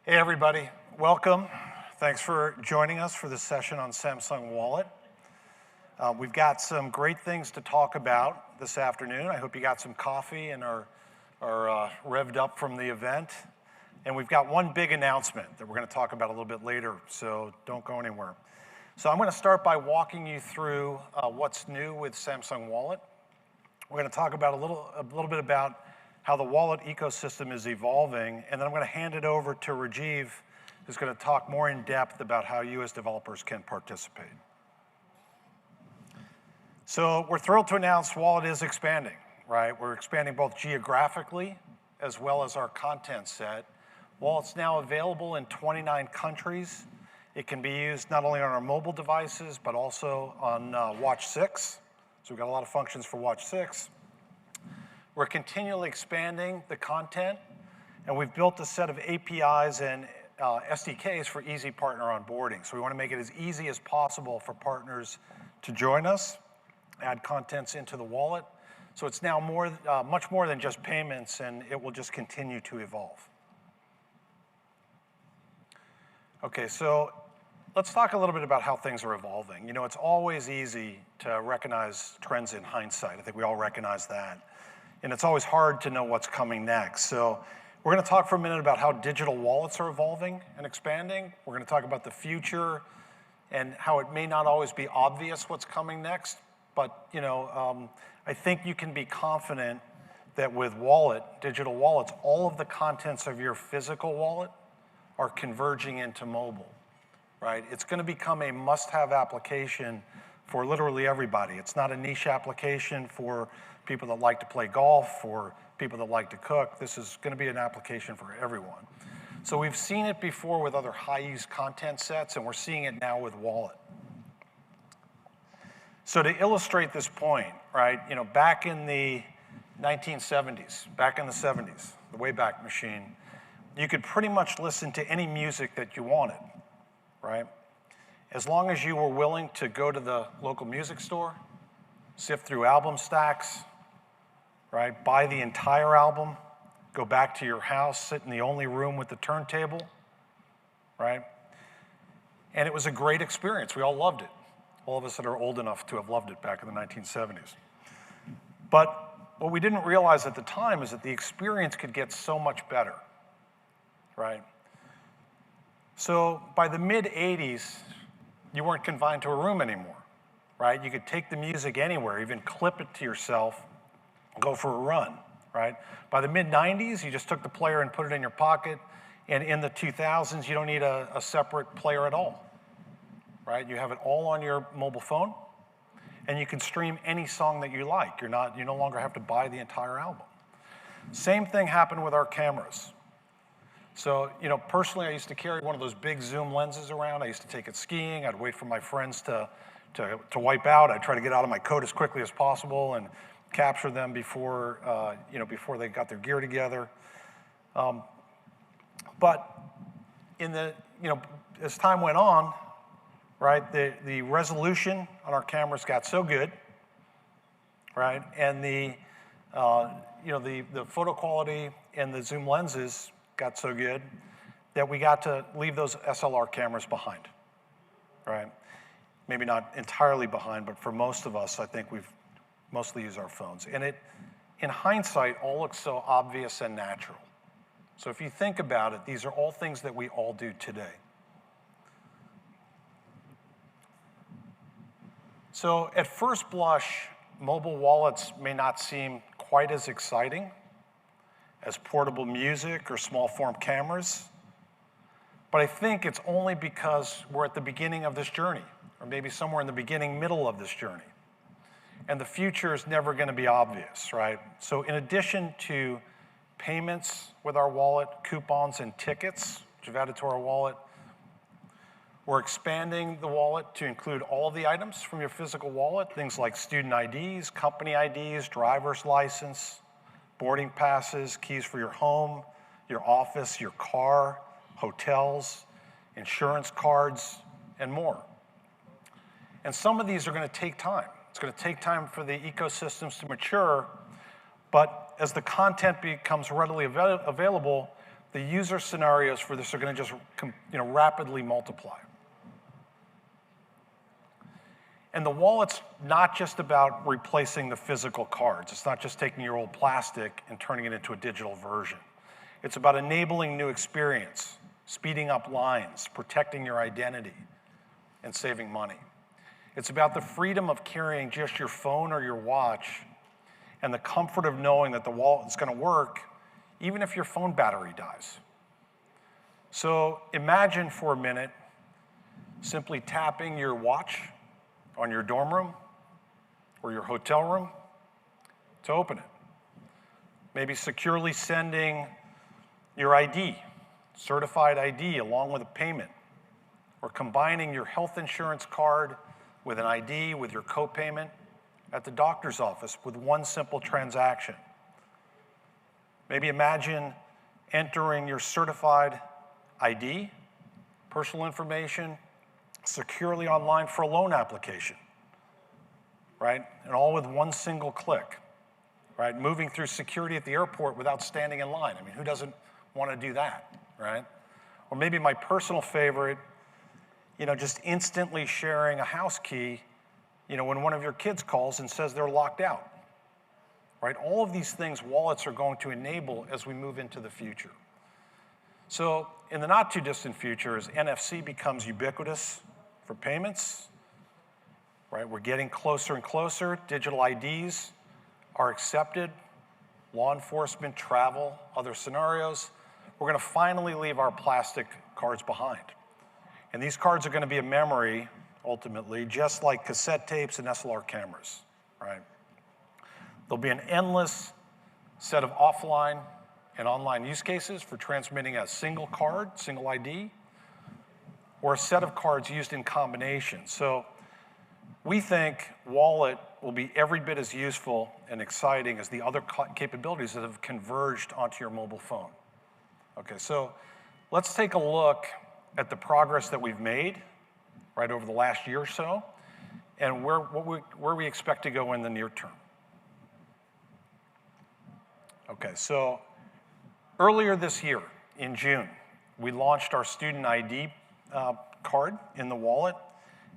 Hey everybody, welcome. Thanks for joining us for this session on Samsung Wallet. We've got some great things to talk about this afternoon. I hope you got some coffee and are revved up from the event. And we've got one big announcement that we're going to talk about a little bit later, so don't go anywhere. So I'm going to start by walking you through what's new with Samsung Wallet. We're going to talk about a little bit about how the wallet ecosystem is evolving, and then I'm going to hand it over to Rajiv, who's going to talk more in depth about how you as developers can participate. So we're thrilled to announce Wallet is expanding, right? We're expanding both geographically as well as our content set. Wallet's now available in 29 countries. It can be used not only on our mobile devices, but also on Watch 6. So we've got a lot of functions for Watch 6. We're continually expanding the content, and we've built a set of APIs and SDKs for easy partner onboarding. So we want to make it as easy as possible for partners to join us, add contents into the wallet. So it's now much more than just payments, and it will just continue to evolve. Okay, so let's talk a little bit about how things are evolving. You know, it's always easy to recognize trends in hindsight. I think we all recognize that. And it's always hard to know what's coming next. So we're going to talk for a minute about how digital wallets are evolving and expanding. We're going to talk about the future and how it may not always be obvious what's coming next. But you know, I think you can be confident that with digital wallets, all of the contents of your physical wallet are converging into mobile, right? It's going to become a must-have application for literally everybody. It's not a niche application for people that like to play golf or people that like to cook. This is going to be an application for everyone. So we've seen it before with other high-use content sets, and we're seeing it now with Wallet. So to illustrate this point, right, you know, back in the 1970s, back in the 70s, the Wayback Machine, you could pretty much listen to any music that you wanted, right? As long as you were willing to go to the local music store, sift through album stacks, right? Buy the entire album, go back to your house, sit in the only room with the turntable, right? And it was a great experience. We all loved it. All of us that are old enough to have loved it back in the 1970s. But what we didn't realize at the time is that the experience could get so much better, right? So by the mid-'80s, you weren't confined to a room anymore, right? You could take the music anywhere, even clip it to yourself, go for a run, right? By the mid-'90s, you just took the player and put it in your pocket, and in the 2000s, you don't need a separate player at all, right? You have it all on your mobile phone, and you can stream any song that you like. You no longer have to buy the entire album. Same thing happened with our cameras. So, you know, personally, I used to carry one of those big zoom lenses around. I used to take it skiing. I'd wait for my friends to wipe out. I'd try to get out of my coat as quickly as possible and capture them before they got their gear together. But as time went on, right, the resolution on our cameras got so good, right, and the photo quality and the zoom lenses got so good that we got to leave those SLR cameras behind, right? Maybe not entirely behind, but for most of us, I think we've mostly used our phones. And it, in hindsight, all looks so obvious and natural. So if you think about it, these are all things that we all do today. So at first blush, mobile wallets may not seem quite as exciting as portable music or small form cameras. But I think it's only because we're at the beginning of this journey, or maybe somewhere in the middle of this journey. And the future is never going to be obvious, right? So in addition to payments with our wallet, coupons and tickets, which we've added to our wallet, we're expanding the wallet to include all of the items from your physical wallet, things like student IDs, company IDs, driver's license, boarding passes, keys for your home, your office, your car, hotels, insurance cards, and more. And some of these are going to take time. It's going to take time for the ecosystems to mature, but as the content becomes readily available, the user scenarios for this are going to just rapidly multiply. And the wallet's not just about replacing the physical cards. It's not just taking your old plastic and turning it into a digital version. It's about enabling new experience, speeding up lines, protecting your identity, and saving money. It's about the freedom of carrying just your phone or your watch and the comfort of knowing that the wallet is going to work even if your phone battery dies. So imagine for a minute simply tapping your watch on your dorm room or your hotel room to open it. Maybe securely sending your ID, certified ID, along with a payment, or combining your health insurance card with an ID with your co-payment at the doctor's office with one simple transaction. Maybe imagine entering your certified ID, personal information, securely online for a loan application, right? And all with one single click, right? Moving through security at the airport without standing in line. I mean, who doesn't want to do that, right? Or maybe my personal favorite, just instantly sharing a house key, when one of your kids calls and says they're locked out, right? All of these things wallets are going to enable as we move into the future. So in the not too distant future, as NFC becomes ubiquitous for payments, right? We're getting closer and closer. Digital IDs are accepted. Law enforcement, travel, other scenarios. We're going to finally leave our plastic cards behind. And these cards are going to be a memory, ultimately, just like cassette tapes and SLR cameras, right? There'll be an endless set of offline and online use cases for transmitting a single card, single ID, or a set of cards used in combination. So we think wallet will be every bit as useful and exciting as the other capabilities that have converged onto your mobile phone. Okay, so let's take a look at the progress that we've made, right, over the last year or so, and where we expect to go in the near term. Okay, so earlier this year, in June, we launched our student ID card in the wallet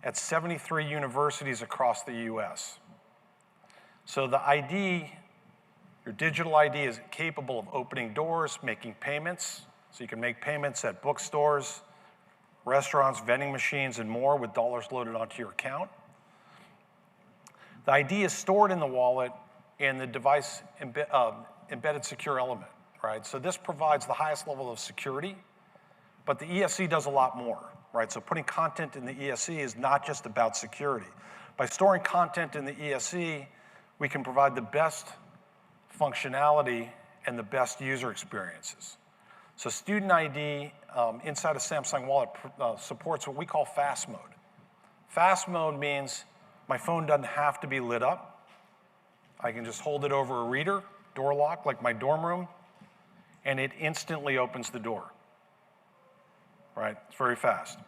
at 73 universities across the US. So the ID, your digital ID, is capable of opening doors, making payments. So you can make payments at bookstores, restaurants, vending machines, and more with dollars loaded onto your account. The ID is stored in the wallet in the device embedded secure element, right? So this provides the highest level of security, but the ESC does a lot more, right? So putting content in the ESC is not just about security. By storing content in the ESC, we can provide the best functionality and the best user experiences. So Student ID inside a Samsung Wallet supports what we call fast mode. Fast mode means my phone doesn't have to be lit up. I can just hold it over a reader, door lock, like my dorm room, and it instantly opens the door, right? It's very fast.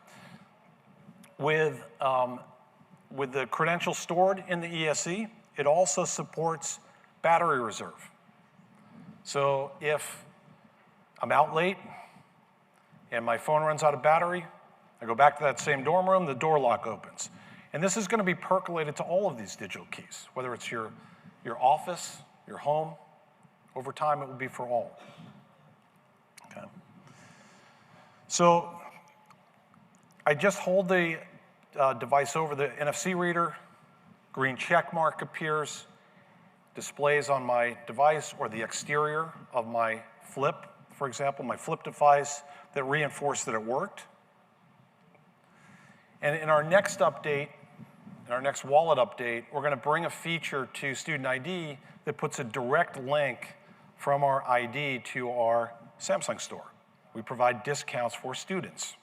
With the credentials stored in the ESC, it also supports battery reserve. So if I'm out late and my phone runs out of battery, I go back to that same dorm room, the door lock opens. And this is going to be percolated to all of these digital keys, whether it's your office, your home. Over time, it will be for all. Okay. So I just hold the device over the NFC reader, green check mark appears, displays on my device or the exterior of my flip, for example, my flip device, that reinforce that it worked. And in our next update, in our next wallet update, we're going to bring a feature to Student ID that puts a direct link from our ID to our Samsung store. We provide discounts for students.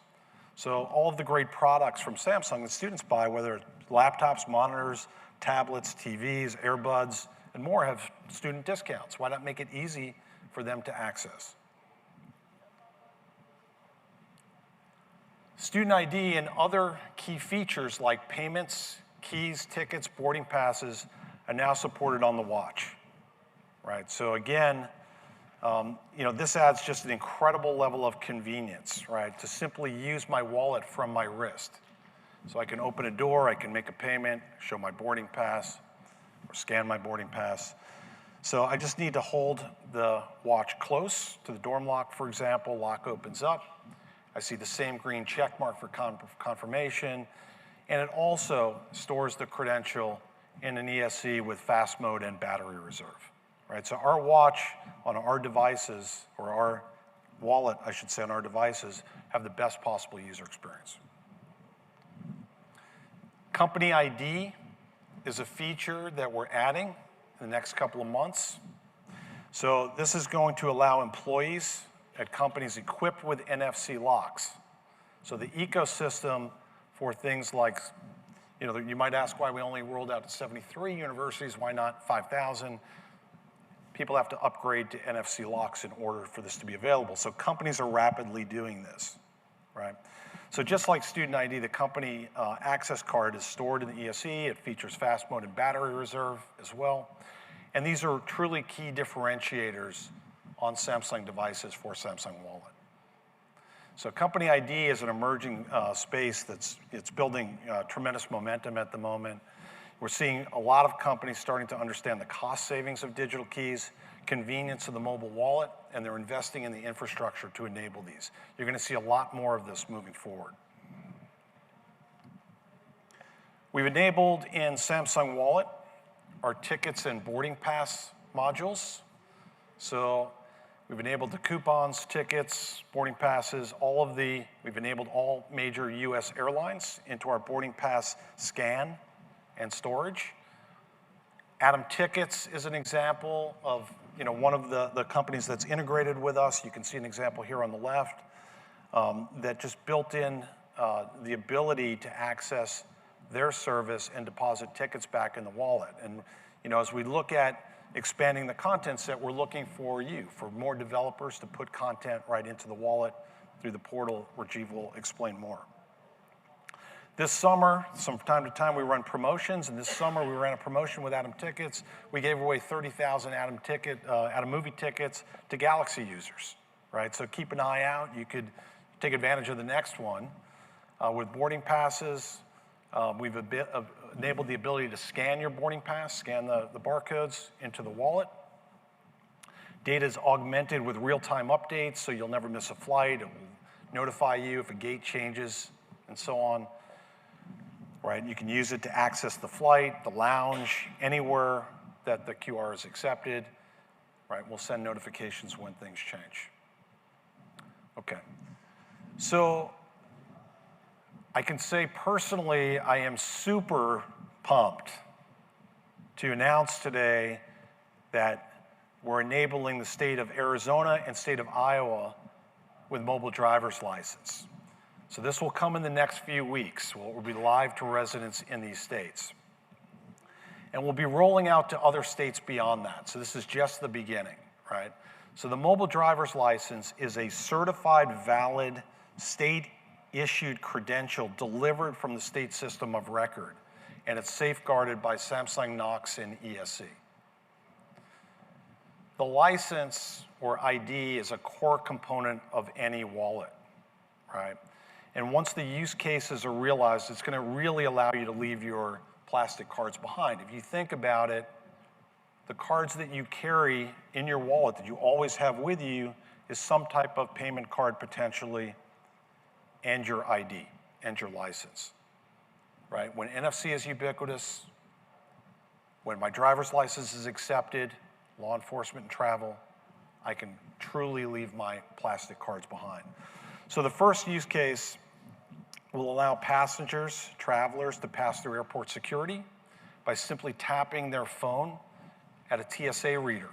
So all of the great products from Samsung that students buy, whether it's laptops, monitors, tablets, TVs, earbuds, and more, have student discounts. Why not make it easy for them to access? Student ID and other key features like payments, keys, tickets, boarding passes are now supported on the watch, right? So again, This adds just an incredible level of convenience, right? To simply use my wallet from my wrist. So I can open a door, I can make a payment, show my boarding pass, or scan my boarding pass. So I just need to hold the watch close to the dorm lock, for example. Lock opens up. I see the same green check mark for confirmation. And it also stores the credential in an ESC with fast mode and battery reserve. Right, so our watch on our devices, or our wallet, I should say, on our devices, have the best possible user experience. Company ID is a feature that we're adding in the next couple of months. So this is going to allow employees at companies equipped with NFC locks. So the ecosystem for things like, you might ask why we only rolled out to 73 universities, why not 5,000? People have to upgrade to NFC locks in order for this to be available. So companies are rapidly doing this, right? So just like student ID, the company access card is stored in the ESE. It features fast mode and battery reserve as well. And these are truly key differentiators on Samsung devices for Samsung Wallet. So company ID is an emerging space it's building tremendous momentum at the moment. We're seeing a lot of companies starting to understand the cost savings of digital keys, convenience of the mobile wallet, and they're investing in the infrastructure to enable these. You're going to see a lot more of this moving forward. We've enabled in Samsung Wallet our tickets and boarding pass modules. So we've enabled the coupons, tickets, boarding passes, we've enabled all major US airlines into our boarding pass scan and storage. Atom Tickets is an example of one of the companies that's integrated with us. You can see an example here on the left that just built in the ability to access their service and deposit tickets back in the wallet. And as we look at expanding the content set, we're looking for more developers to put content right into the wallet through the portal. Rajiv will explain more. This summer, from time to time, we run promotions, and this summer we ran a promotion with Atom Tickets. We gave away 30,000 Atom movie tickets to Galaxy users, right? So keep an eye out. You could take advantage of the next one. With boarding passes, we've enabled the ability to scan your boarding pass, scan the barcodes into the wallet. Data is augmented with real-time updates, so you'll never miss a flight. It will notify you if a gate changes and so on. Right, you can use it to access the flight, the lounge, anywhere that the QR is accepted. Right, we'll send notifications when things change. Okay, so I can say personally, I am super pumped to announce today that we're enabling the state of Arizona and state of Iowa with mobile driver's license. So this will come in the next few weeks. We'll be live to residents in these states. And we'll be rolling out to other states beyond that. So this is just the beginning, right? So the mobile driver's license is a certified, valid, state-issued credential delivered from the state system of record. And it's safeguarded by Samsung Knox and ESC. The license, or ID, is a core component of any wallet, right? And once the use cases are realized, it's going to really allow you to leave your plastic cards behind. If you think about it, the cards that you carry in your wallet that you always have with you is some type of payment card potentially, and your ID and your license, right? When NFC is ubiquitous, when my driver's license is accepted, law enforcement and travel, I can truly leave my plastic cards behind. So the first use case will allow passengers, travelers to pass through airport security by simply tapping their phone at a TSA reader,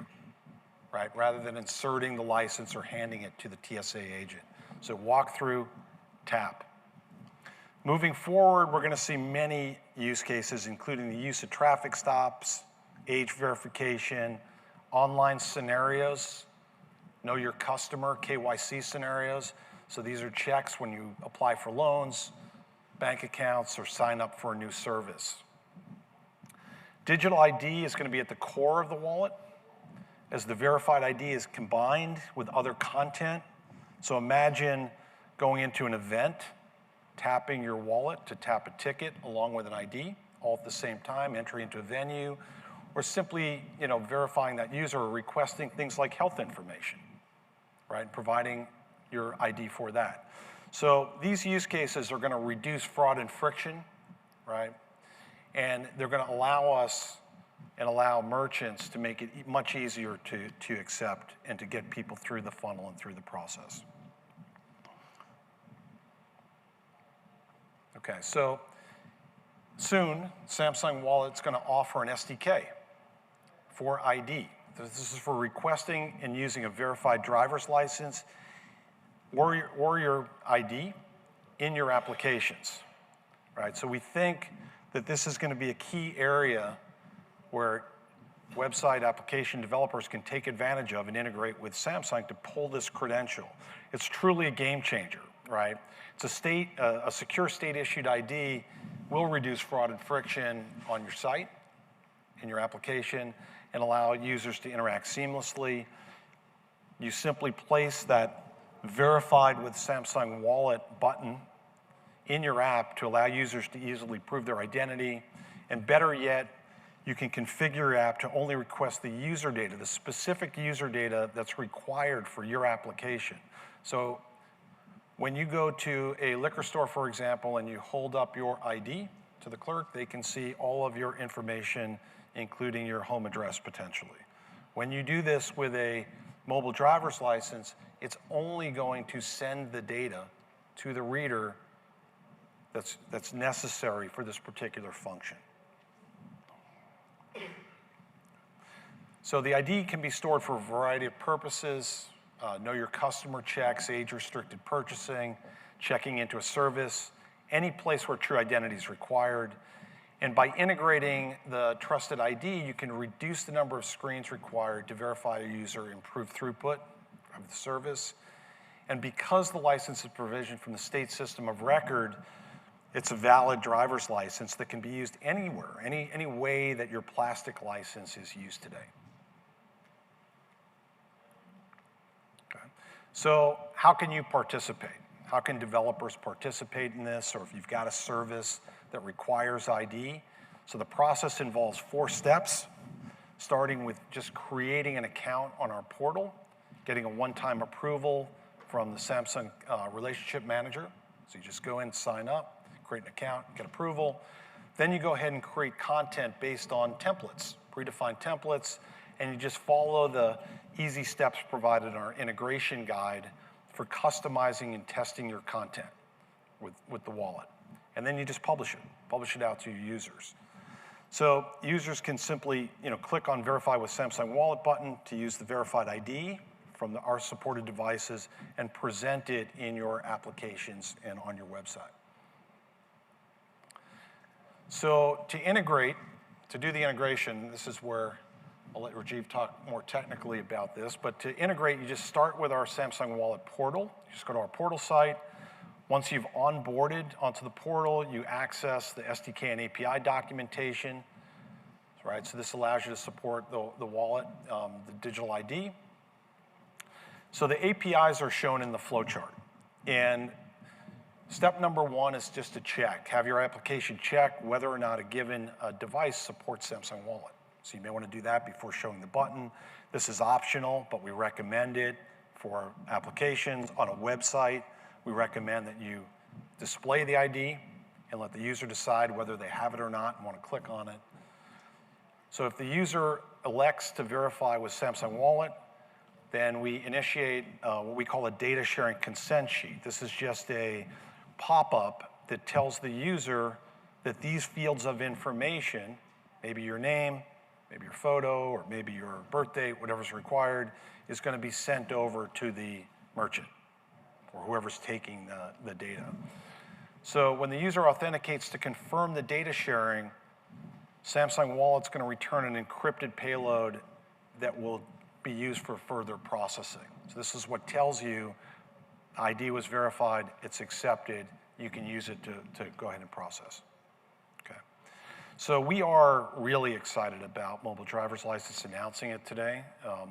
right? Rather than inserting the license or handing it to the TSA agent. So walk through, tap. Moving forward, we're gonna see many use cases, including the use of traffic stops, age verification, online scenarios, know your customer, KYC scenarios. So these are checks when you apply for loans, bank accounts, or sign up for a new service. Digital ID is going to be at the core of the wallet. as the verified ID is combined with other content. So imagine going into an event, tapping your wallet to tap a ticket along with an ID, all at the same time, entry into a venue, or simply verifying that user or requesting things like health information, right? Providing your ID for that. So these use cases are going to reduce fraud and friction, right? And they're going to allow us and allow merchants to make it much easier to accept and to get people through the funnel and through the process. Okay, so soon, Samsung Wallet's going to offer an SDK for ID. This is for requesting and using a verified driver's license or your ID in your applications, right? So we think that this is going to be a key area where website application developers can take advantage of and integrate with Samsung to pull this credential. It's truly a game changer, right? It's a secure state-issued ID will reduce fraud and friction on your site, in your application, and allow users to interact seamlessly. You simply place that verified with Samsung Wallet button in your app to allow users to easily prove their identity. And better yet, you can configure your app to only request the user data, the specific user data that's required for your application. So when you go to a liquor store, for example, and you hold up your ID to the clerk, they can see all of your information, including your home address potentially. When you do this with a mobile driver's license, it's only going to send the data to the reader that's necessary for this particular function. So the ID can be stored for a variety of purposes. Know your customer checks, age-restricted purchasing, checking into a service, any place where true identity is required. And by integrating the trusted ID, you can reduce the number of screens required to verify a user, improve throughput of the service. And because the license is provisioned from the state system of record, it's a valid driver's license that can be used anywhere, any way that your plastic license is used today. Okay. So how can you participate? How can developers participate in this, or if you've got a service that requires ID? So the process involves 4 steps, starting with just creating an account on our portal, getting a one-time approval from the Samsung Relationship Manager. So you just go in, sign up, create an account, get approval. Then you go ahead and create content based on templates, predefined templates, and you just follow the easy steps provided in our integration guide for customizing and testing your content with the wallet. And then you just publish it out to your users. So users can simply click on Verify with Samsung Wallet button to use the verified ID from our supported devices and present it in your applications and on your website. So to do the integration, this is where I'll let Rajiv talk more technically about this, but to integrate, you just start with our Samsung Wallet portal. You just go to our portal site. Once you've onboarded onto the portal, you access the SDK and API documentation, right? So this allows you to support the wallet, the digital ID. So the APIs are shown in the flowchart. And step number 1 is just to check, have your application check whether or not a given device supports Samsung Wallet. So you may want to do that before showing the button. This is optional, but we recommend it for applications on a website. We recommend that you display the ID and let the user decide whether they have it or not and want to click on it. So if the user elects to verify with Samsung Wallet, then we initiate what we call a data sharing consent sheet. This is just a pop-up that tells the user that these fields of information, maybe your name, maybe your photo, or maybe your birth date, whatever's required, is going to be sent over to the merchant or whoever's taking the data. So when the user authenticates to confirm the data sharing, Samsung Wallet's going to return an encrypted payload that will be used for further processing. So this is what tells you ID was verified, it's accepted, you can use it to go ahead and process. Okay. So we are really excited about mobile driver's license announcing it today.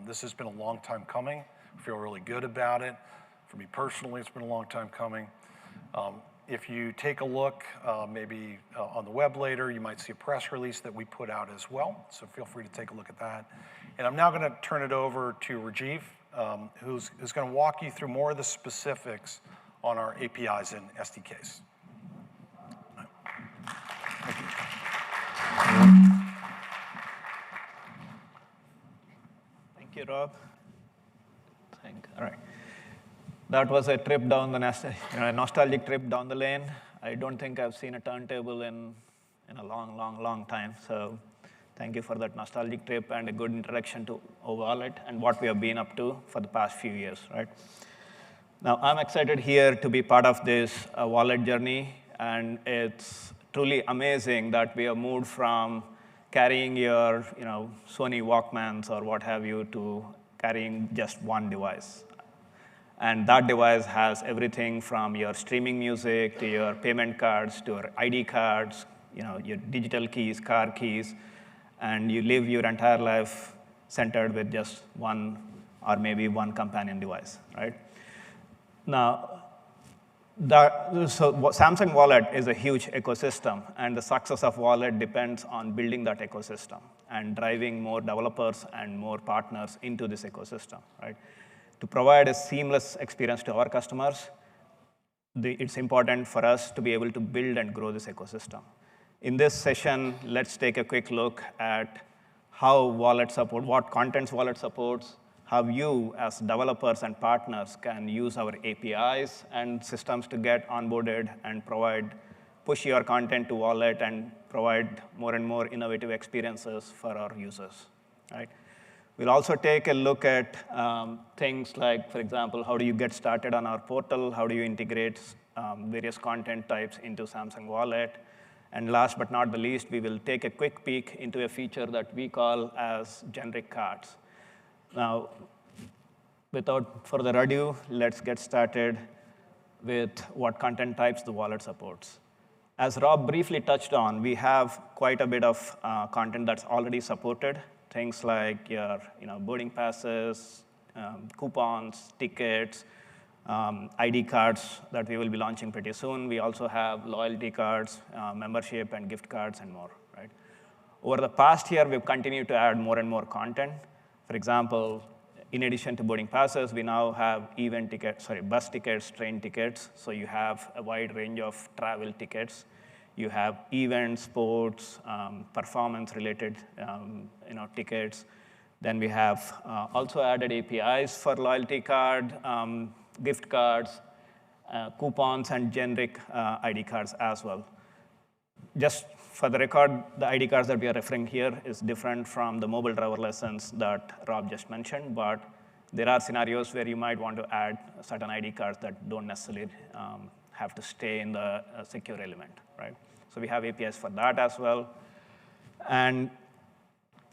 This has been a long time coming. I feel really good about it. For me personally, it's been a long time coming. If you take a look, maybe on the web later, you might see a press release that we put out as well. So feel free to take a look at that. And I'm now going to turn it over to Rajiv, who's going to walk you through more of the specifics on our APIs and SDKs. Thank you. Thank you, Rob. All right. That was a trip down the nostalgic trip down the lane. I don't think I've seen a turntable in a long, long, long time. So thank you for that nostalgic trip and a good introduction to Wallet and what we have been up to for the past few years, right? Now, I'm excited here to be part of this Wallet journey, and it's truly amazing that we have moved from carrying your Sony Walkmans or what have you to carrying just one device. And that device has everything from your streaming music to your payment cards to your ID cards, your digital keys, car keys, and you live your entire life centered with just one or maybe one companion device, right? Now, so Samsung Wallet is a huge ecosystem, and the success of Wallet depends on building that ecosystem and driving more developers and more partners into this ecosystem, right? To provide a seamless experience to our customers, it's important for us to be able to build and grow this ecosystem. In this session, let's take a quick look at how Wallet support, what contents Wallet supports, how you as developers and partners can use our APIs and systems to get onboarded and push your content to Wallet and provide more and more innovative experiences for our users, right? We'll also take a look at things like, for example, how do you get started on our portal? How do you integrate various content types into Samsung Wallet? And last but not the least, we will take a quick peek into a feature that we call as generic cards. Now, without further ado, let's get started with what content types the Wallet supports. As Rob briefly touched on, we have quite a bit of content that's already supported. Things like your boarding passes, coupons, tickets, ID cards that we will be launching pretty soon. We also have loyalty cards, membership, and gift cards, and more, right? Over the past year, we've continued to add more and more content. For example, in addition to boarding passes, we now have bus tickets, train tickets. So you have a wide range of travel tickets. You have events, sports, performance-related tickets. Then we have also added APIs for loyalty card, gift cards, coupons, and generic ID cards as well. Just for the record, the ID cards that we are referring here is different from the mobile driver license that Rob just mentioned, but there are scenarios where you might want to add certain ID cards that don't necessarily have to stay in the secure element, right? So we have APIs for that as well. And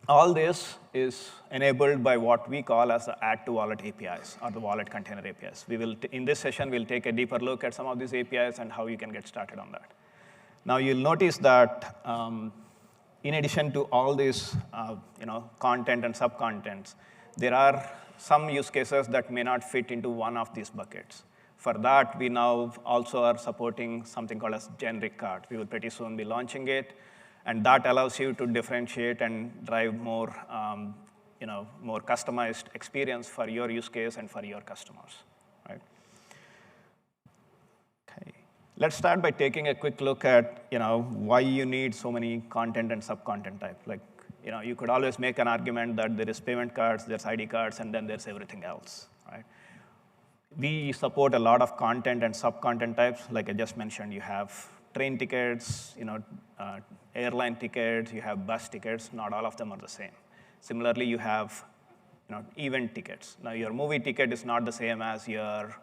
all this is enabled by what we call as the Add to Wallet APIs, or the Wallet Container APIs. In this session, we'll take a deeper look at some of these APIs and how you can get started on that. Now, you'll notice that in addition to all these content and sub-contents, there are some use cases that may not fit into one of these buckets. For that, we now also are supporting something called as generic card. We will pretty soon be launching it. And that allows you to differentiate and drive more, more customized experience for your use case and for your customers, right? Okay. Let's start by taking a quick look at, why you need so many content and sub-content types. Like, you could always make an argument that there is payment cards, there's ID cards, and then there's everything else, right? We support a lot of content and sub-content types. Like I just mentioned, you have train tickets, airline tickets, you have bus tickets. Not all of them are the same. Similarly, you have event tickets. Now, your movie ticket is not the same as your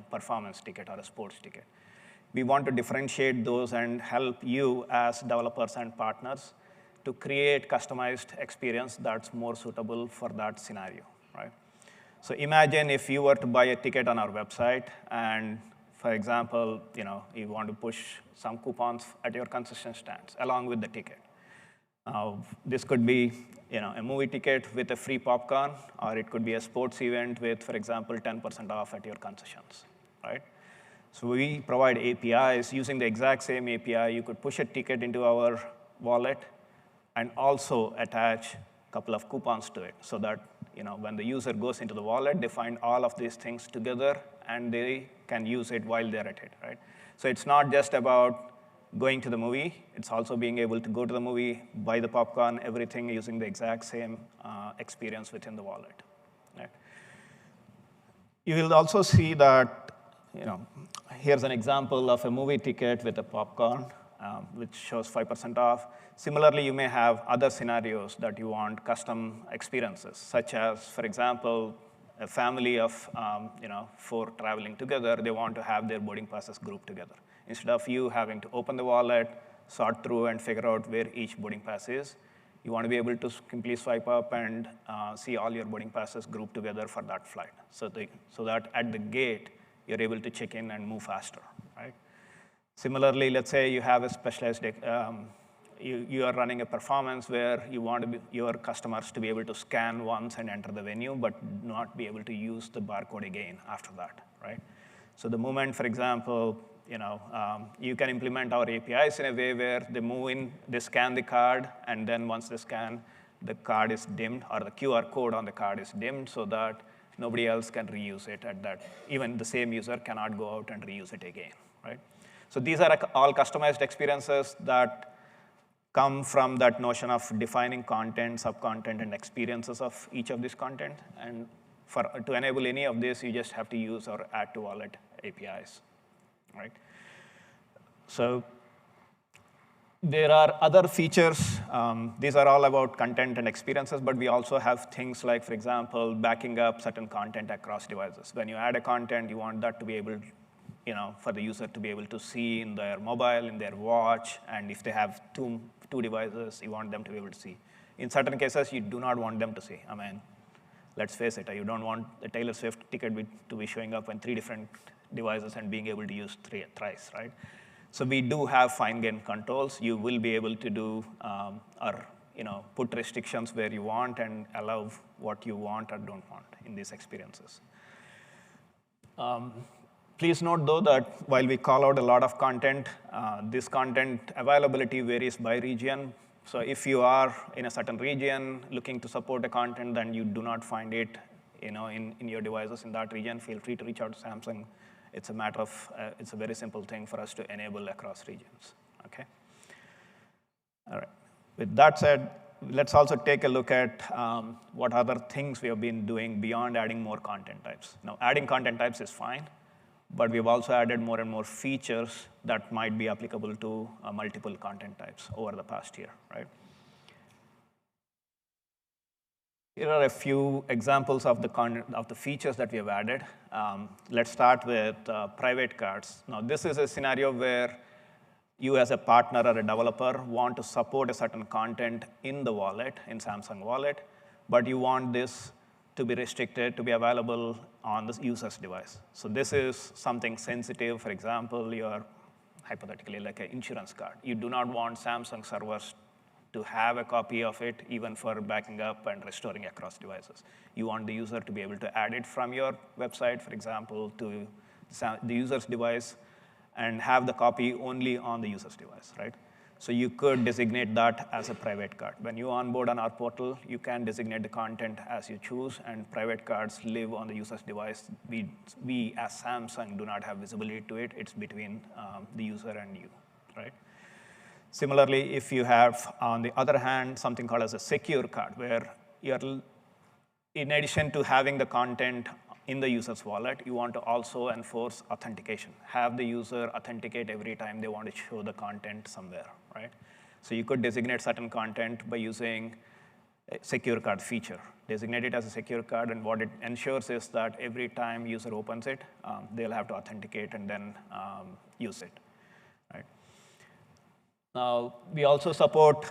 performance ticket or a sports ticket. We want to differentiate those and help you as developers and partners to create customized experience that's more suitable for that scenario, right? So imagine if you were to buy a ticket on our website, and For example, you want to push some coupons at your concession stands along with the ticket. This could be a movie ticket with a free popcorn, or it could be a sports event with, for example, 10% off at your concessions, right? So we provide APIs. Using the exact same API, you could push a ticket into our wallet and also attach a couple of coupons to it so that when the user goes into the wallet, they find all of these things together, and they can use it while they're at it, right? So it's not just about going to the movie. It's also being able to go to the movie, buy the popcorn, everything using the exact same experience within the wallet, right? You will also see that, here's an example of a movie ticket with a popcorn, which shows 5% off. Similarly, you may have other scenarios that you want custom experiences, such as, for example, a family of 4 traveling together. They want to have their boarding passes grouped together. Instead of you having to open the wallet, sort through, and figure out where each boarding pass is, you want to be able to simply swipe up and see all your boarding passes grouped together for that flight, so that at the gate, you're able to check in and move faster, right? Similarly, let's say you have a specialized, you are running a performance where you want your customers to be able to scan once and enter the venue, but not be able to use the barcode again after that, right? So the moment, for example, you can implement our APIs in a way where they move in, they scan the card, and then once they scan, the card is dimmed, or the QR code on the card is dimmed, so that nobody else can reuse it at that. Even the same user cannot go out and reuse it again, right? So these are all customized experiences that come from that notion of defining content, sub-content, and experiences of each of these content. And to enable any of this, you just have to use our add to wallet APIs, right? So there are other features. These are all about content and experiences, but we also have things like, for example, backing up certain content across devices. When you add a content, you want that to be able, for the user to be able to see in their mobile, in their watch, and if they have two devices, you want them to be able to see. In certain cases, you do not want them to see. I mean, let's face it, you don't want the Taylor Swift ticket to be showing up on 3 different devices and being able to use thrice, right? So we do have fine-grained controls. You will be able to do or put restrictions where you want and allow what you want or don't want in these experiences. Please note, though, that while we call out a lot of content, this content availability varies by region. So if you are in a certain region looking to support a content, then you do not find it in your devices in that region, feel free to reach out to Samsung. It's a matter of, it's a very simple thing for us to enable across regions, okay? All right, with that said, let's also take a look at what other things we have been doing beyond adding more content types. Now, adding content types is fine, but we've also added more and more features that might be applicable to multiple content types over the past year, right? Here are a few examples of the features that we have added. Let's start with private cards. Now, this is a scenario where you as a partner or a developer want to support a certain content in the wallet, in Samsung Wallet, but you want this to be restricted, to be available on the user's device. So this is something sensitive. For example, you're hypothetically like an insurance card. You do not want Samsung servers to have a copy of it, even for backing up and restoring across devices. You want the user to be able to add it from your website, for example, to the user's device and have the copy only on the user's device, right? So you could designate that as a private card. When you onboard on our portal, you can designate the content as you choose, and private cards live on the user's device. We as Samsung do not have visibility to it. It's between the user and you, right? Similarly, if you have, on the other hand, something called as a secure card, where you're, in addition to having the content in the user's wallet, you want to also enforce authentication. Have the user authenticate every time they want to show the content somewhere, right? So you could designate certain content by using a secure card feature. Designate it as a secure card, and what it ensures is that every time user opens it, they'll have to authenticate and then use it, right? Now, we also support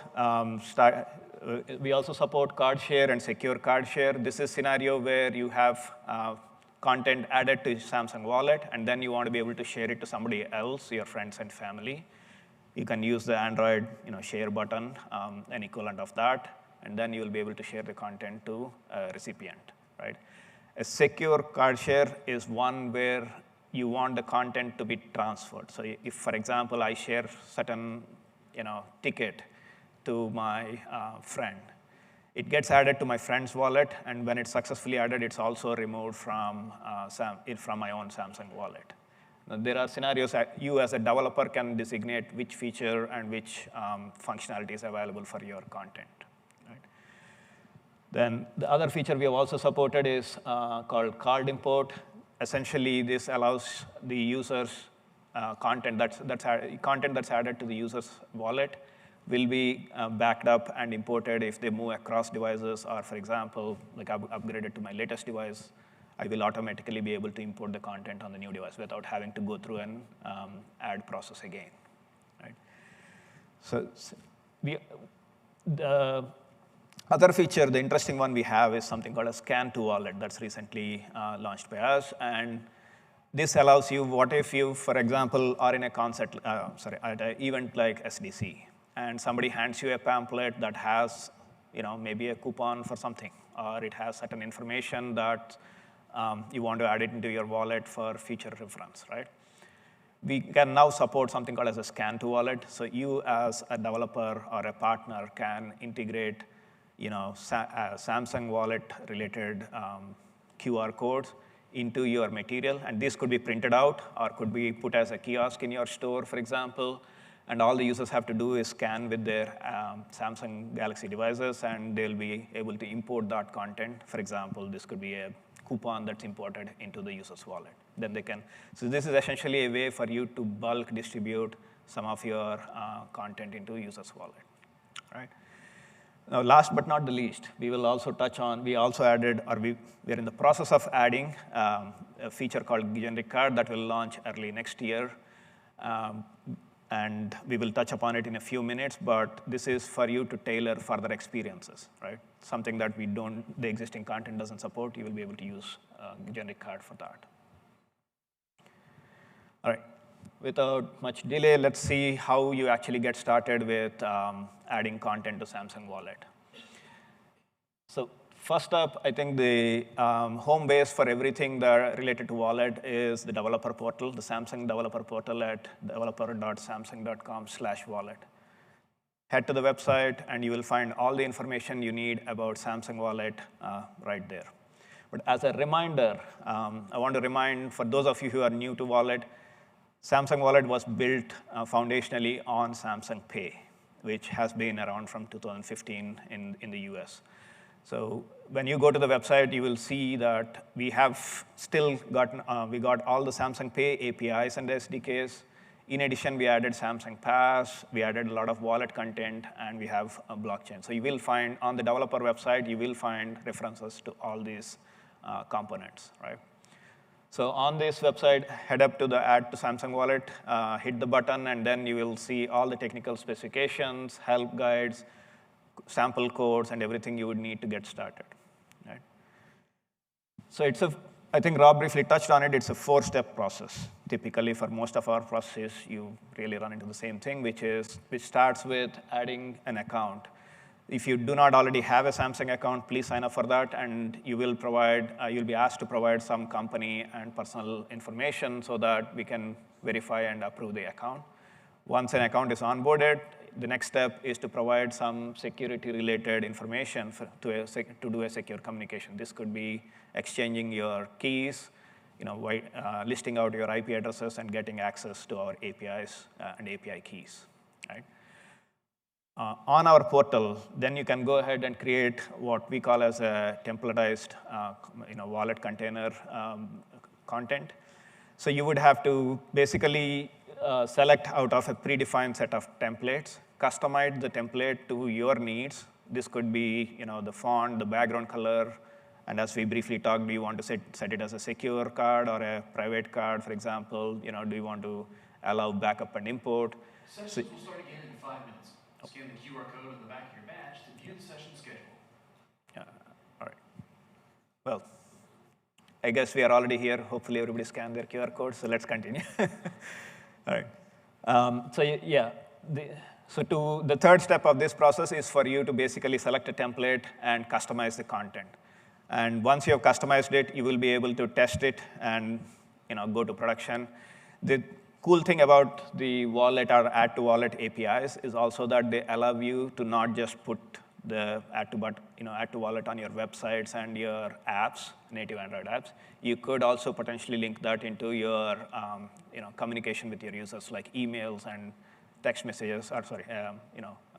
card share and secure card share. This is a scenario where you have content added to Samsung Wallet, and then you want to be able to share it to somebody else, your friends and family. You can use the Android share button, an equivalent of that, and then you'll be able to share the content to a recipient, right? A secure card share is one where you want the content to be transferred. So if, for example, I share certain ticket to my friend, it gets added to my friend's wallet, and when it's successfully added, it's also removed from my own Samsung wallet. Now, there are scenarios that you as a developer can designate which feature and which functionality is available for your content. Right? Then the other feature we have also supported is called card import. Essentially, this allows the user's content that's added to the user's wallet will be backed up and imported if they move across devices, or for example, like I've upgraded to my latest device, I will automatically be able to import the content on the new device without having to go through an add process again, right? So the other feature, the interesting one we have is something called a scan to wallet that's recently launched by us, and this allows you, what if you, for example, are in a concert, at an event like SDC, and somebody hands you a pamphlet that has, maybe a coupon for something, or it has certain information that you want to add it into your wallet for future reference, right? We can now support something called as a scan to wallet. So you as a developer or a partner can integrate, Samsung wallet related QR codes into your material, and this could be printed out or could be put as a kiosk in your store, for example, and all the users have to do is scan with their Samsung Galaxy devices, and they'll be able to import that content. For example, this could be a coupon that's imported into the user's wallet. Then they can, so this is essentially a way for you to bulk distribute some of your content into user's wallet, right? Now, last but not the least, we will also touch on, we also added, or we're in the process of adding a feature called generic card that will launch early next year. And we will touch upon it in a few minutes, but this is for you to tailor further experiences, right? Something that the existing content doesn't support, you will be able to use generic card for that. All right, without much delay, let's see how you actually get started with adding content to Samsung Wallet. So first up, I think the home base for everything that related to wallet is the developer portal, the Samsung developer portal at developer.samsung.com/wallet. Head to the website, and you will find all the information you need about Samsung Wallet right there. But as a reminder, I want to remind, for those of you who are new to Wallet, Samsung Wallet was built foundationally on Samsung Pay, which has been around from 2015 in the US. So when you go to the website, you will see that we have still we got all the Samsung Pay APIs and SDKs. In addition, we added Samsung Pass, we added a lot of wallet content, and we have a blockchain. So you will find on the developer website, you will find references to all these components, right? So on this website, head up to the Add to Samsung Wallet, hit the button, and then you will see all the technical specifications, help guides, sample codes, and everything you would need to get started, right? So I think Rob briefly touched on it, it's a 4-step process. Typically, for most of our processes, you really run into the same thing, which starts with adding an account. If you do not already have a Samsung account, please sign up for that, and you'll be asked to provide some company and personal information so that we can verify and approve the account. Once an account is onboarded, the next step is to provide some security-related information to do a secure communication. This could be exchanging your keys, listing out your IP addresses, and getting access to our APIs and API keys, right? On our portal, then you can go ahead and create what we call as a templatized wallet container content. So you would have to basically select out of a predefined set of templates, customize the template to your needs. This could be the font, the background color, and as we briefly talked, do you want to set it as a secure card or a private card, for example? Do you want to allow backup and import? Sessions will start again in 5 minutes. Scan the QR code on the back of your badge to view the session schedule. Yeah, all right. Well, I guess we are already here. Hopefully, everybody scanned their QR code, so let's continue. All right. The third step of this process is for you to basically select a template and customize the content. And once you have customized it, you will be able to test it and go to production. The cool thing about the wallet or add to wallet APIs is also that they allow you to not just put the add to wallet on your websites and your apps, native Android apps. You could also potentially link that into your communication with your users, like emails and text messages, or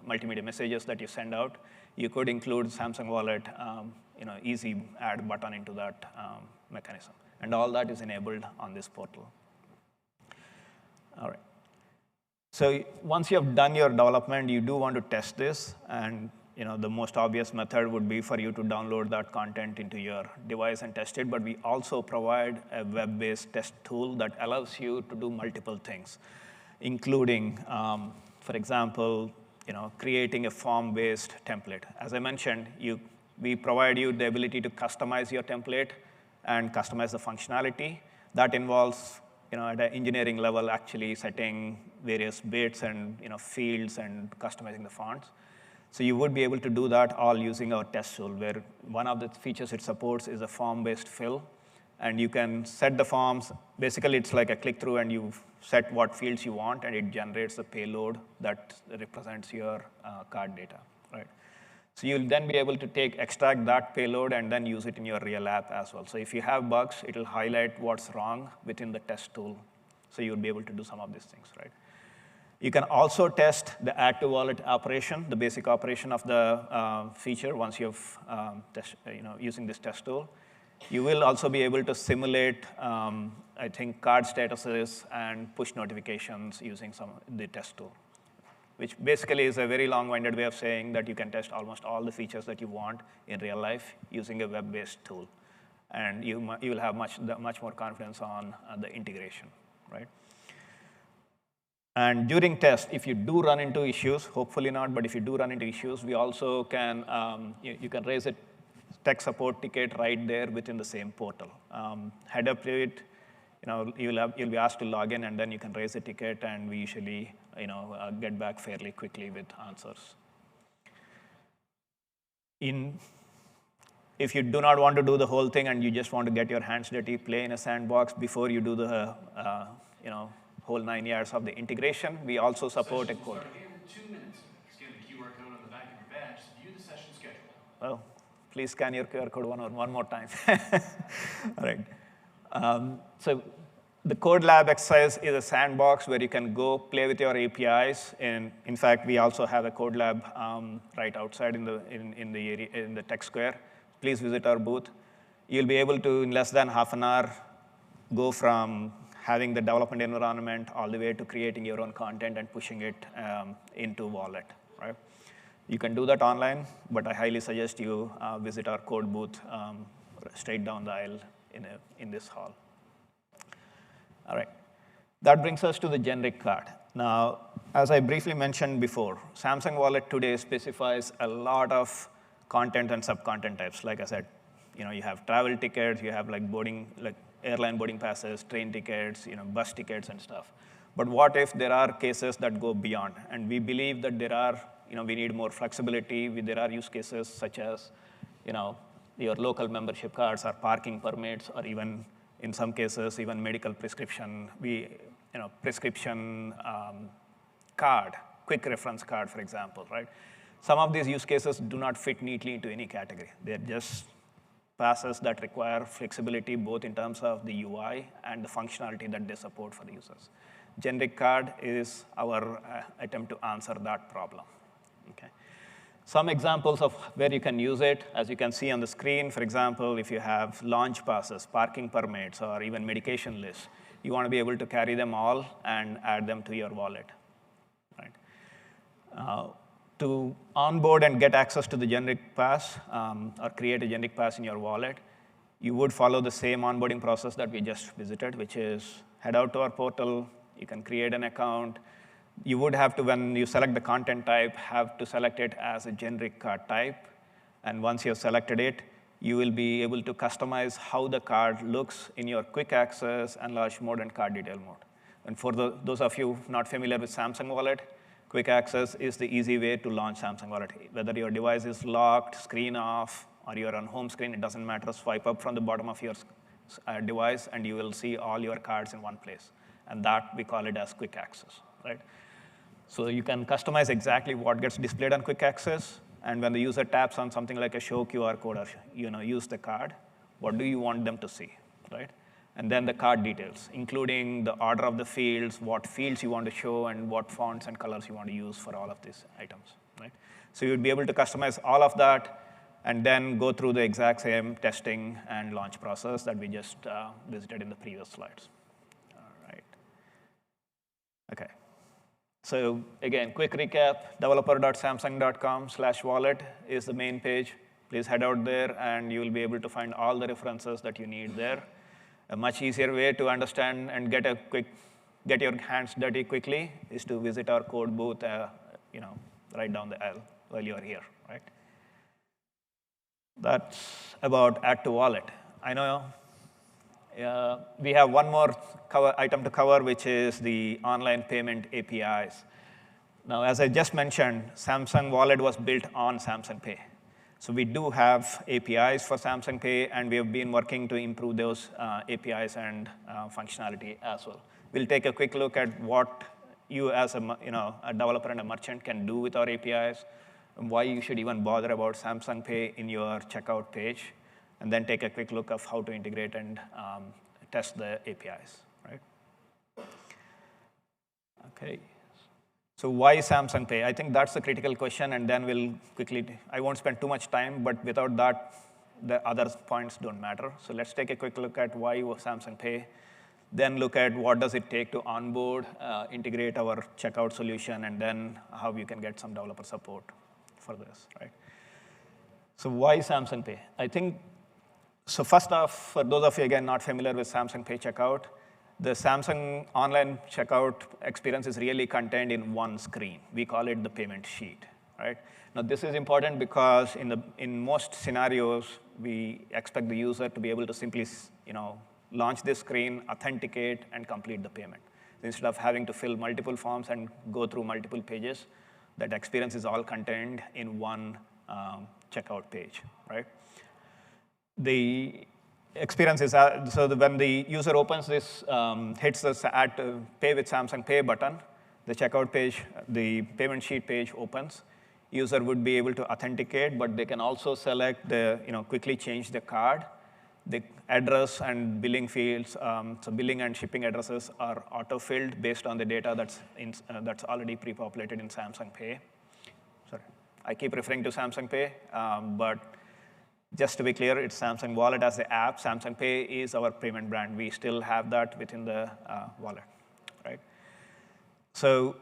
multimedia messages that you send out. You could include Samsung Wallet, easy add button into that mechanism. And all that is enabled on this portal. All right. So once you have done your development, you do want to test this. And the most obvious method would be for you to download that content into your device and test it. But we also provide a web-based test tool that allows you to do multiple things, including, for example, creating a form-based template. As I mentioned, we provide you the ability to customize your template and customize the functionality. That involves, at an engineering level, actually setting various bits and fields and customizing the fonts. So you would be able to do that all using our test tool, where one of the features it supports is a form-based fill. And you can set the forms. Basically, it's like a click-through, and you set what fields you want, and it generates the payload that represents your card data, right? So you'll then be able to extract that payload and then use it in your real app as well. So if you have bugs, it'll highlight what's wrong within the test tool. So you'll be able to do some of these things, right? You can also test the add to wallet operation, the basic operation of the feature once you've using this test tool. You will also be able to simulate, I think, card statuses and push notifications using the test tool, which basically is a very long-winded way of saying that you can test almost all the features that you want in real life using a web-based tool. And you will have much more confidence on the integration, right? And during test, if you do run into issues, hopefully not, but if you do run into issues, we also can, you can raise a tech support ticket right there within the same portal. Head up to it, you'll be asked to log in, and then you can raise a ticket, and we usually get back fairly quickly with answers. If you do not want to do the whole thing and you just want to get your hands dirty, play in a sandbox before you do the whole 9 yards of the integration, we also support a code. In 2 minutes, scan the QR code on the back of your badge to view the session schedule. Well, please scan your QR code one more time. All right. So the code lab exercise is a sandbox where you can go play with your APIs. And in fact, we also have a code lab right outside in the tech square. Please visit our booth. You'll be able to, in less than half an hour, go from having the development environment all the way to creating your own content and pushing it into Wallet, right? You can do that online, but I highly suggest you visit our code booth straight down the aisle in this hall. All right. That brings us to the generic card. Now, as I briefly mentioned before, Samsung Wallet today specifies a lot of content and sub-content types. Like I said, you have travel tickets, you have like airline boarding passes, train tickets, bus tickets and stuff. But what if there are cases that go beyond? And we believe that we need more flexibility. There are use cases such as, your local membership cards or parking permits, or even in some cases, even medical prescription, prescription card, quick reference card, for example, right? Some of these use cases do not fit neatly into any category. They're just passes that require flexibility, both in terms of the UI and the functionality that they support for the users. Generic card is our attempt to answer that problem. Okay. Some examples of where you can use it, as you can see on the screen, for example, if you have launch passes, parking permits, or even medication lists, you want to be able to carry them all and add them to your wallet, right? To onboard and get access to the generic pass or create a generic pass in your wallet, you would follow the same onboarding process that we just visited, which is head out to our portal, you can create an account. You would have to, when you select the content type, have to select it as a generic card type. And once you've selected it, you will be able to customize how the card looks in your quick access and large mode and card detail mode. And for those of you not familiar with Samsung Wallet, quick access is the easy way to launch Samsung Wallet. Whether your device is locked, screen off, or you're on home screen, it doesn't matter. Swipe up from the bottom of your device, and you will see all your cards in one place. And that, we call it as quick access, right? So you can customize exactly what gets displayed on quick access. And when the user taps on something like a show QR code or use the card, what do you want them to see, right? And then the card details, including the order of the fields, what fields you want to show, and what fonts and colors you want to use for all of these items, right? So you'd be able to customize all of that and then go through the exact same testing and launch process that we just visited in the previous slides. All right. OK. So again, quick recap, developer.samsung.com/wallet is the main page. Please head out there, and you will be able to find all the references that you need there. A much easier way to understand and get your hands dirty quickly is to visit our code booth right down the aisle while you are here, right? That's about Add to Wallet. I know we have one more item to cover, which is the online payment APIs. Now, as I just mentioned, Samsung Wallet was built on Samsung Pay. So we do have APIs for Samsung Pay, and we have been working to improve those APIs and functionality as well. We'll take a quick look at what you as a developer and a merchant can do with our APIs, and why you should even bother about Samsung Pay in your checkout page, and then take a quick look of how to integrate and test the APIs, right? OK. So why Samsung Pay? I think that's the critical question, and then we'll quickly, I won't spend too much time, but without that, the other points don't matter. So let's take a quick look at why Samsung Pay, then look at what does it take to onboard, integrate our checkout solution, and then how you can get some developer support for this, right? So why Samsung Pay? I think, so first off, for those of you, again, not familiar with Samsung Pay checkout, the Samsung online checkout experience is really contained in one screen. We call it the payment sheet, right? Now, this is important because in most scenarios, we expect the user to be able to simply launch this screen, authenticate, and complete the payment. Instead of having to fill multiple forms and go through multiple pages, that experience is all contained in one checkout page, right? The experience is, when the user opens this, hits this Add to Pay with Samsung Pay button, the checkout page, the payment sheet page opens. User would be able to authenticate, but they can also select quickly change the card. The address and billing fields, so billing and shipping addresses are auto-filled based on the data that's already pre-populated in Samsung Pay. Sorry, I keep referring to Samsung Pay, but just to be clear, it's Samsung Wallet as the app. Samsung Pay is our payment brand. We still have that within the wallet, right? So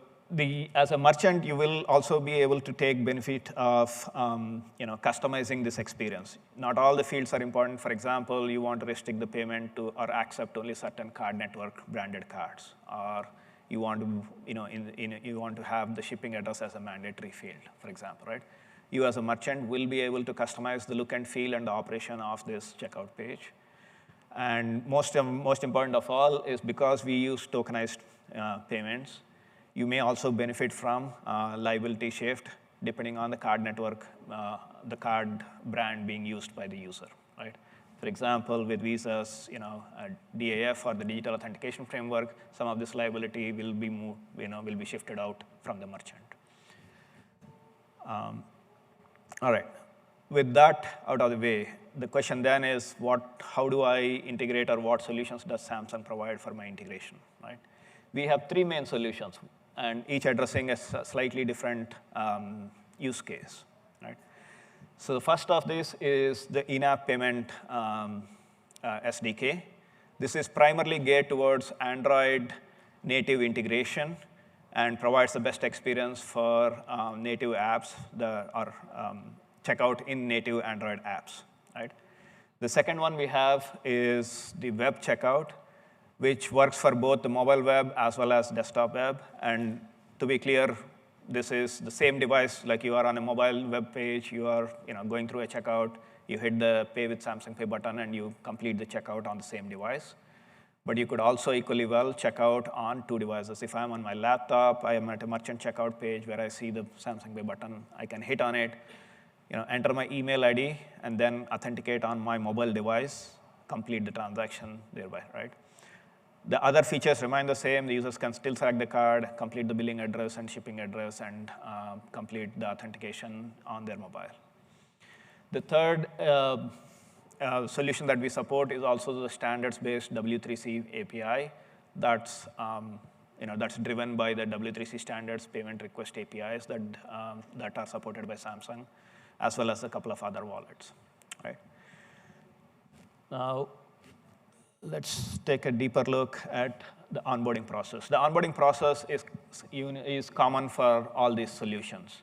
as a merchant, you will also be able to take benefit of customizing this experience. Not all the fields are important. For example, you want to restrict the payment to or accept only certain card network branded cards, or you want to you want to have the shipping address as a mandatory field, for example, right? You as a merchant will be able to customize the look and feel and the operation of this checkout page. And most important of all is because we use tokenized payments, you may also benefit from liability shift depending on the card network, the card brand being used by the user, right? For example, with Visa's DAF or the Digital Authentication Framework, some of this liability will be will be shifted out from the merchant. All right. With that out of the way, the question then is, how do I integrate, or what solutions does Samsung provide for my integration, right? We have three main solutions, and each addressing a slightly different use case, right? So the first of this is the in-app payment SDK. This is primarily geared towards Android native integration and provides the best experience for native apps or checkout in native Android apps, right? The second one we have is the web checkout, which works for both the mobile web as well as desktop web. And to be clear, this is the same device, like you are on a mobile web page, you are going through a checkout, you hit the Pay with Samsung Pay button, and you complete the checkout on the same device. But you could also equally well check out on 2 devices. If I'm on my laptop, I am at a merchant checkout page where I see the Samsung Pay button. I can hit on it, enter my email ID, and then authenticate on my mobile device, complete the transaction thereby, right? The other features remain the same. The users can still select the card, complete the billing address and shipping address, and complete the authentication on their mobile. The third solution that we support is also the standards-based W3C API. That's driven by the W3C standards payment request APIs that are supported by Samsung, as well as a couple of other wallets, right? Now, let's take a deeper look at the onboarding process. The onboarding process is common for all these solutions.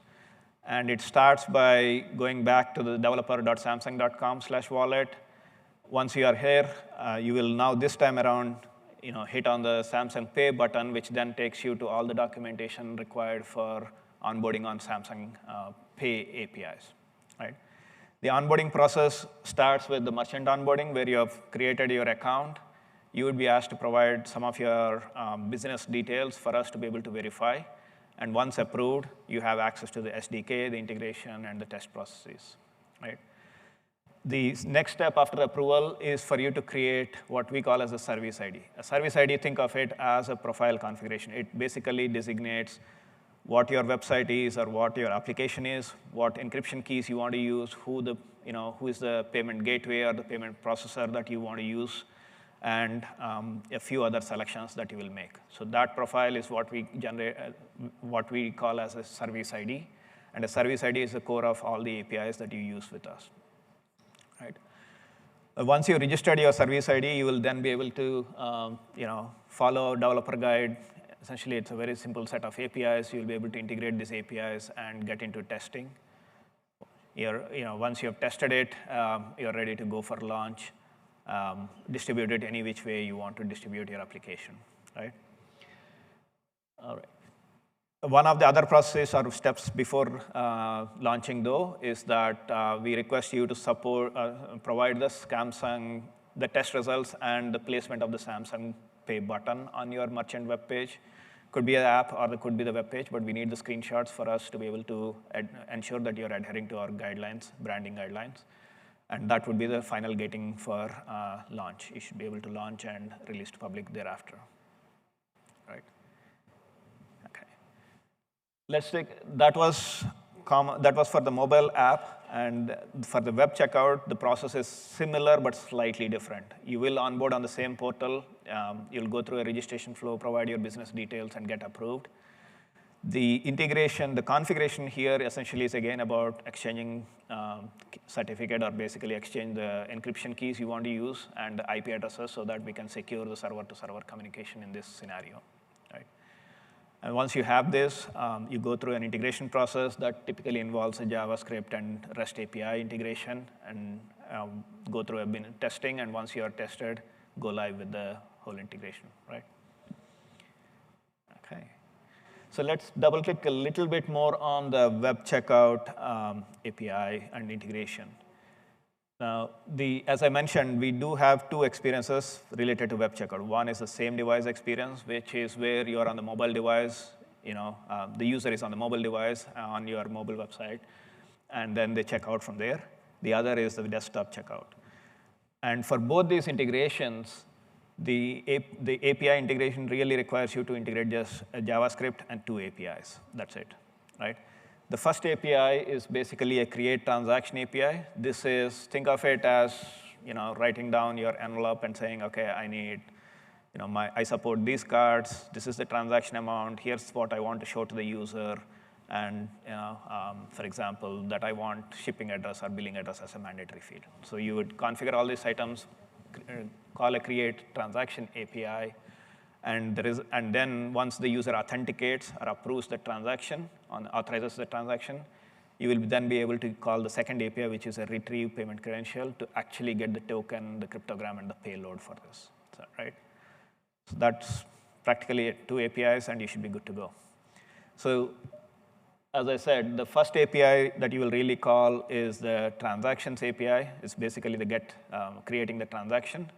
And it starts by going back to the developer.samsung.com/wallet. Once you are here, you will now this time around hit on the Samsung Pay button, which then takes you to all the documentation required for onboarding on Samsung Pay APIs, right? The onboarding process starts with the merchant onboarding, where you have created your account. You would be asked to provide some of your business details for us to be able to verify. And once approved, you have access to the SDK, the integration, and the test processes, right? The next step after approval is for you to create what we call as a service ID. A service ID, think of it as a profile configuration. It basically designates what your website is or what your application is, what encryption keys you want to use, who is the payment gateway or the payment processor that you want to use, and a few other selections that you will make. So that profile is what we generate, what we call as a service ID. And a service ID is the core of all the APIs that you use with us, right? Once you registered your service ID, you will then be able to follow developer guide. Essentially, it's a very simple set of APIs. You'll be able to integrate these APIs and get into testing. Once you have tested it, you're ready to go for launch. Distribute it any which way you want to distribute your application, right? All right. One of the other processes or steps before launching, though, is that we request you to provide the test results and the placement of the Samsung Pay button on your merchant web page. Could be an app or it could be the web page, but we need the screenshots for us to be able to ensure that you're adhering to our guidelines, branding guidelines. And that would be the final gating for launch. You should be able to launch and release to public thereafter, right? Okay. Let's take, that was for the mobile app, and for the web checkout, the process is similar but slightly different. You will onboard on the same portal. You'll go through a registration flow, provide your business details, and get approved. The integration, the configuration here essentially is again about exchanging certificate, or basically exchange the encryption keys you want to use and the IP addresses so that we can secure the server-to-server communication in this scenario, right? And once you have this, you go through an integration process that typically involves a JavaScript and REST API integration, and go through a testing, and once you are tested, go live with the whole integration, right? Okay. So let's double-click a little bit more on the web checkout API and integration. Now, as I mentioned, we do have 2 experiences related to web checkout. One is the same device experience, which is where you are on the mobile device. The user is on the mobile device on your mobile website, and then they check out from there. The other is the desktop checkout. And for both these integrations, the API integration really requires you to integrate just a JavaScript and 2 APIs. That's it, right? The first API is basically a create transaction API. This is, think of it as writing down your envelope and saying, okay, I need, I support these cards. This is the transaction amount. Here's what I want to show to the user. And for example, that I want shipping address or billing address as a mandatory field. So you would configure all these items, call a create transaction API, and then once the user authenticates or approves the transaction, authorizes the transaction, you will then be able to call the second API, which is a retrieve payment credential, to actually get the token, the cryptogram, and the payload for this, right? So that's practically 2 APIs, and you should be good to go. So as I said, the first API that you will really call is the transactions API. It's basically the creating the transaction.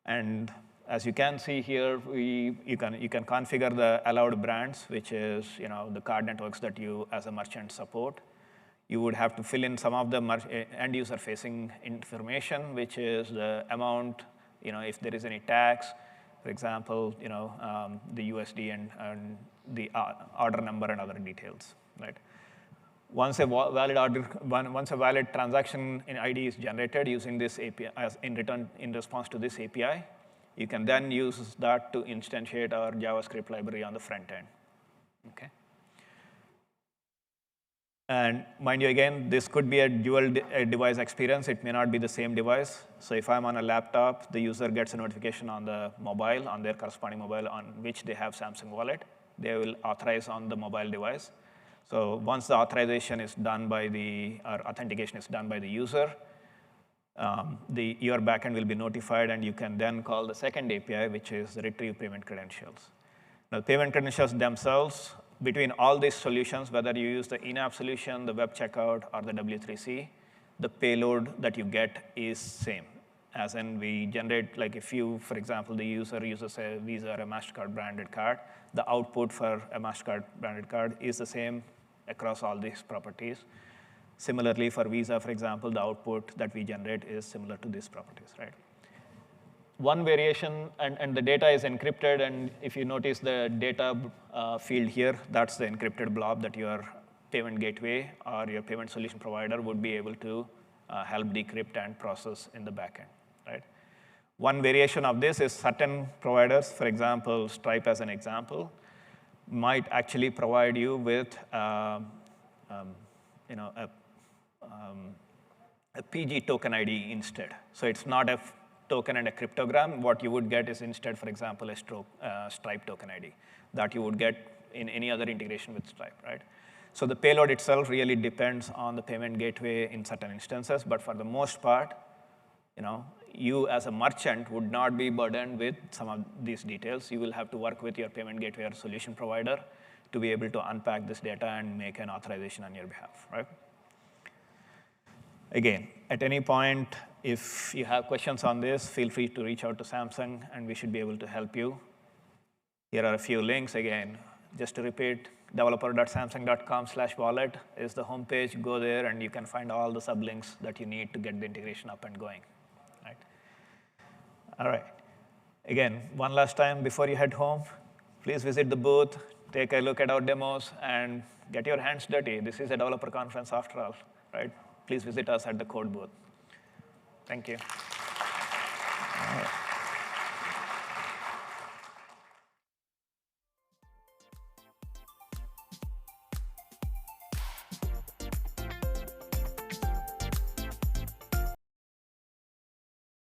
And as you can see here, you can configure the allowed brands, which is the card networks that you as a merchant support. You would have to fill in some of the end user facing information, which is the amount, if there is any tax, for example, the USD and the order number and other details, right? Once a valid transaction in ID is generated using this API in response to this API, you can then use that to instantiate our JavaScript library on the front end. Okay. And mind you, again, this could be a dual device experience. It may not be the same device. So if I'm on a laptop, the user gets a notification on the mobile, on their corresponding mobile on which they have Samsung Wallet. They will authorize on the mobile device. So once the authorization is done or authentication is done by the user, your backend will be notified, and you can then call the second API, which is retrieve payment credentials. Now, payment credentials themselves, between all these solutions, whether you use the in-app solution, the web checkout, or the W3C, the payload that you get is same. As in, we generate, like if you, for example, the user uses a Visa or a MasterCard branded card, the output for a MasterCard branded card is the same across all these properties. Similarly, for Visa, for example, the output that we generate is similar to these properties, right? One variation, and the data is encrypted, and if you notice the data field here, that's the encrypted blob that your payment gateway or your payment solution provider would be able to help decrypt and process in the backend, right? One variation of this is certain providers, for example, Stripe as an example, might actually provide you with a PG token ID instead. So it's not a token and a cryptogram. What you would get is instead, for example, a Stripe token ID that you would get in any other integration with Stripe, right? So the payload itself really depends on the payment gateway in certain instances, but for the most part, you as a merchant would not be burdened with some of these details. You will have to work with your payment gateway or solution provider to be able to unpack this data and make an authorization on your behalf, right? Again, at any point, if you have questions on this, feel free to reach out to Samsung, and we should be able to help you. Here are a few links. Again, just to repeat, developer.samsung.com/wallet is the homepage. Go there, and you can find all the sublinks that you need to get the integration up and going. Right? All right. Again, one last time before you head home, please visit the booth, take a look at our demos, and get your hands dirty. This is a developer conference after all, right? Please visit us at the code booth. Thank you. All right.